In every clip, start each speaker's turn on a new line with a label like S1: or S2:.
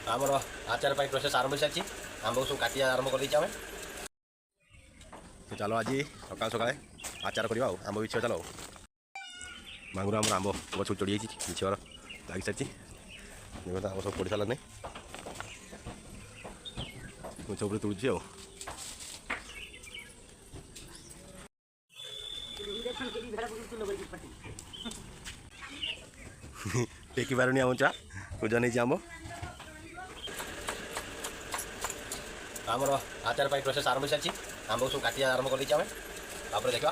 S1: आमर आचार प्रोसेस आरंभ हो सारी आंब सब काटिया आरंभ कर दें तो चलो आज सका सका आचार करवा आंब बिछ चलो मांगुर आम आंब गछ चढ़ी बिछर लग सारी आम सब पड़ सारा नहीं गछ उपर तुड़ी टेकी पारुनी आम चा पूजा नहीं आंब आमर आचार प्रोसेस आरंभ हो सारी आंब सब काटिया आरंभ कर दें देखा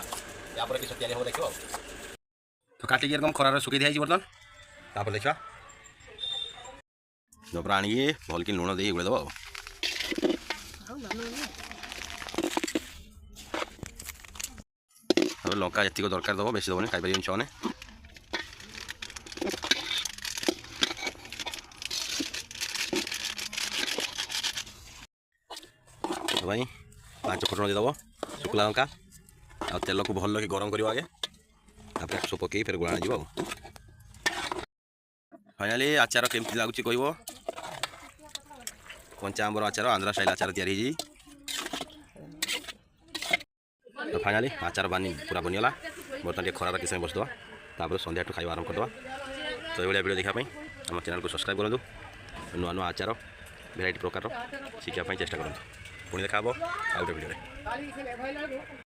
S1: या कि तैयारी हम देखो तो काटिक एकदम खरार सुखी दिखाई बर्तमान तापर देखा जबरा आनी भल कि लुण दे गुड़े दब लंका जी दरकार दब बेसी दबनी खाई पारे छुआ भाई 5 फुटन देदेव शुक्ला लंका आ तेल को भल कि गरम कर आगे सब पकई फिर गुणा जी फाइनाली आचार केमती लगुच कह कंचा आंबर आचार आंध्रा स्टाइल आचार तैयारी तो फाइनाली आचार बानी पूरा बनीगला बर्तमान खरार किस बसदे तापर संध्या खाଇବା आरंभ करदे तो ये वीडियो देखापी आम चैनल को सब्सक्राइब करूँ नुआ नुआ आचार भेराइटी प्रकार शिखापी चेष्टा करूँ पुणी देखा आउ वीडियो।